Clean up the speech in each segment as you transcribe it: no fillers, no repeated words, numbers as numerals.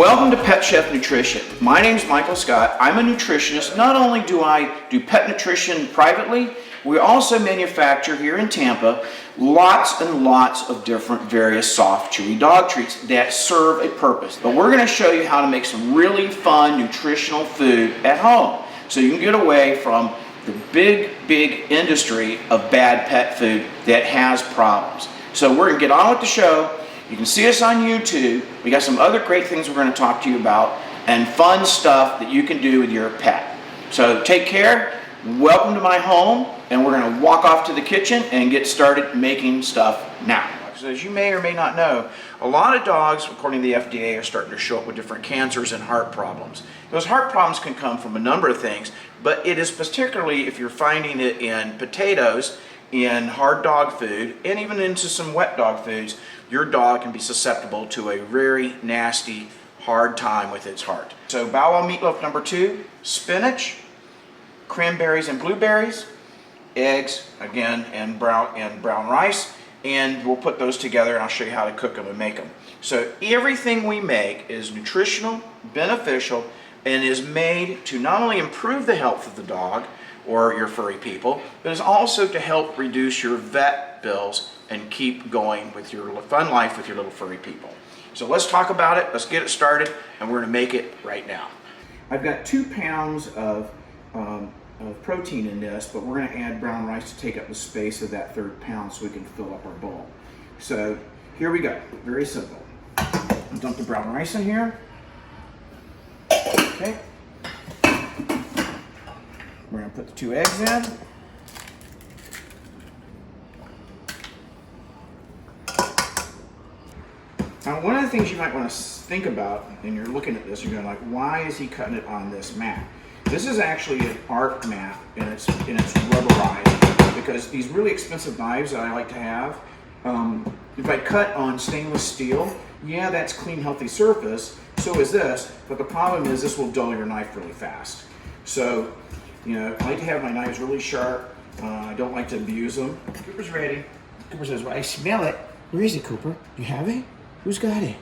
Welcome to Pet Chef Nutrition. My name is Michael Scott. I'm a nutritionist. Not only do I do pet nutrition privately, we also manufacture here in Tampa lots and lots of different various soft, chewy dog treats that serve a purpose. But we're going to show you how to make some really fun nutritional food at home so you can get away from the big industry of bad pet food that has problems. So we're going to get on with the show. You can see us on YouTube. We got some other great things we're going to talk to you about and fun stuff that you can do with your pet. So take care. Welcome to my home, and we're going to walk off to the kitchen and get started making stuff now. So as you may or may not know, a lot of dogs, according to the FDA, are starting to show up with different cancers and heart problems. Those heart problems can come from a number of things, but it is particularly if you're finding it in potatoes, in hard dog food, and even into some wet dog foods, your dog can be susceptible to a very nasty, hard time with its heart. So Bow Wow Meatloaf number 2, spinach, cranberries and blueberries, eggs, again, and brown rice, and we'll put those together and I'll show you how to cook them and make them. So everything we make is nutritional, beneficial, and is made to not only improve the health of the dog or your furry people, but it's also to help reduce your vet bills and keep going with your fun life with your little furry people. So let's talk about it, let's get it started, and we're gonna make it right now. I've got 2 pounds of protein in this, but we're gonna add brown rice to take up the space of that 1/3 pound so we can fill up our bowl. So here we go, very simple. Dump the brown rice in here. Okay. We're going to put the 2 eggs in. Now, one of the things you might want to think about when you're looking at this, you're going like, why is he cutting it on this mat? This is actually an art mat, and it's rubberized because these really expensive knives that I like to have, if I cut on stainless steel, yeah, that's clean, healthy surface. So is this, but the problem is this will dull your knife really fast. So, you know, I like to have my knives really sharp. I don't like to abuse them. Cooper's ready. Cooper says, well, I smell it. Where is it, Cooper? You have it? Who's got it?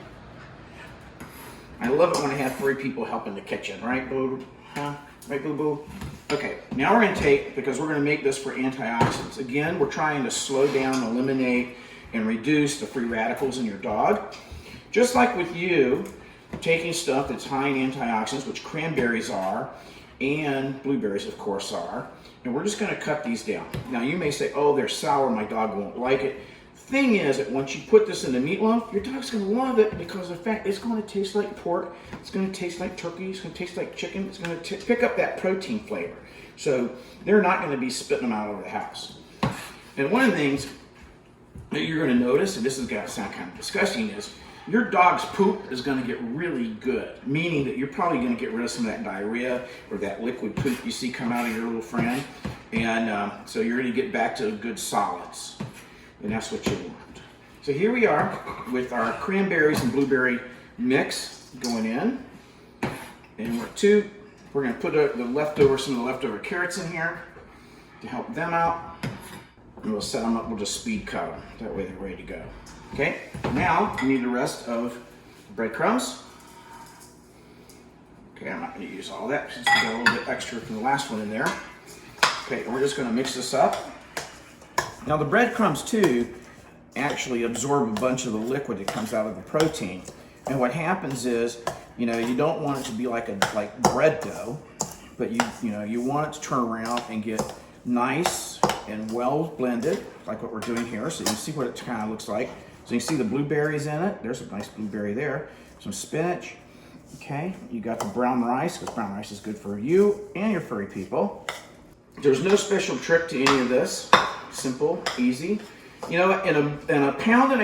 I love it when I have furry people help in the kitchen, right, Boo? Huh? Right, Boo Boo? Okay, now we're going to take, because we're going to make this for antioxidants. Again, we're trying to slow down, eliminate, and reduce the free radicals in your dog. Just like with you, taking stuff that's high in antioxidants, which cranberries are, and blueberries, of course, are, and we're just going to cut these down. Now, you may say, oh, they're sour, my dog won't like it. Thing is that once you put this in the meatloaf, your dog's going to love it because, in fact, it's going to taste like pork, it's going to taste like turkey, it's going to taste like chicken, it's going to pick up that protein flavor. So they're not going to be spitting them out over the house. And one of the things that you're going to notice, and this is going to sound kind of disgusting, is your dog's poop is going to get really good, meaning that you're probably going to get rid of some of that diarrhea or that liquid poop you see come out of your little friend, and so you're going to get back to good solids, and that's what you want. So here we are with our cranberries and blueberry mix going in, and we're going to put some of the leftover carrots in here to help them out, and we'll set them up. We'll just speed cut them, that way they're ready to go. Okay, now we need the rest of the breadcrumbs. Okay, I'm not going to use all that since we got a little bit extra from the last one in there. Okay, and we're just going to mix this up. Now the breadcrumbs too actually absorb a bunch of the liquid that comes out of the protein. And what happens is, you know, you don't want it to be like bread dough, but you want it to turn around and get nice and well blended, like what we're doing here. So you can see what it kind of looks like. So you can see the blueberries in it. There's a nice blueberry there. Some spinach. Okay, you got the brown rice, because brown rice is good for you and your furry people. There's no special trick to any of this. Simple, easy. You know, in a 1.5 pound of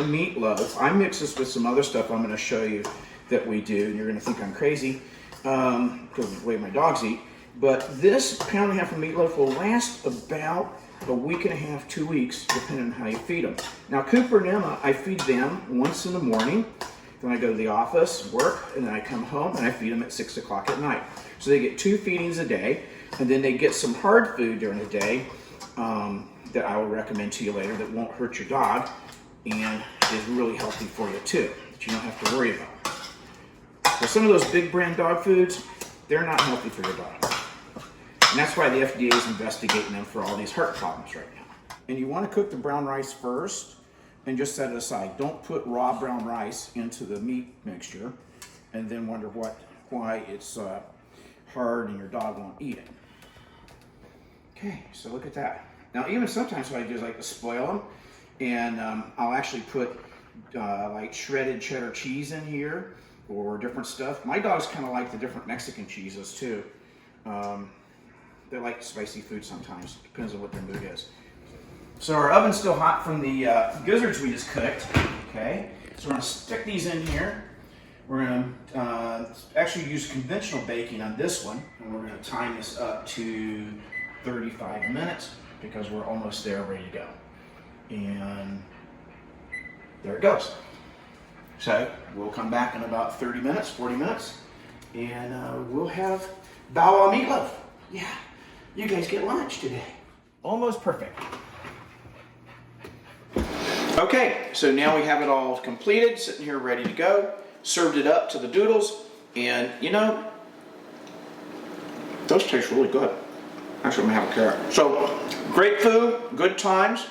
meatloaf, I mix this with some other stuff I'm going to show you that we do, and you're going to think I'm crazy because of the way my dogs eat. But this 1.5 pound of meatloaf will last about a week and a half, 2 weeks, depending on how you feed them. Now, Cooper and Emma, I feed them once in the morning. Then I go to the office, work, and then I come home and I feed them at 6 o'clock at night. So they get 2 feedings a day, and then they get some hard food during the day that I will recommend to you later that won't hurt your dog and is really healthy for you too, that you don't have to worry about. So some of those big brand dog foods, they're not healthy for your dog. And that's why the FDA is investigating them for all these heart problems right now. And you want to cook the brown rice first and just set it aside. Don't put raw brown rice into the meat mixture and then wonder why it's hard and your dog won't eat it. Okay, so look at that. Now even sometimes what I do is I like to spoil them, and I'll actually put like shredded cheddar cheese in here or different stuff. My dogs kind of like the different Mexican cheeses too. They like spicy food sometimes, depends on what their mood is. So our oven's still hot from the gizzards we just cooked. Okay, so we're gonna stick these in here. We're gonna actually use conventional baking on this one, and we're gonna time this up to 35 minutes because we're almost there, ready to go. And there it goes. So we'll come back in about 30 minutes, 40 minutes, and we'll have Bow Wow Meatloaf. Yeah, you guys get lunch today. Almost perfect. Okay, so now we have it all completed, sitting here ready to go. Served it up to the doodles, and you know, those taste really good. Actually, I'm gonna have a carrot. So, great food, good times.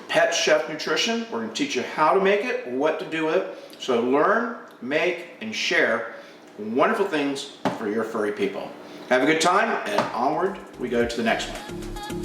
Pet Chef Nutrition. We're gonna teach you how to make it, what to do with it. So learn, make, and share wonderful things for your furry people. Have a good time, and onward we go to the next one.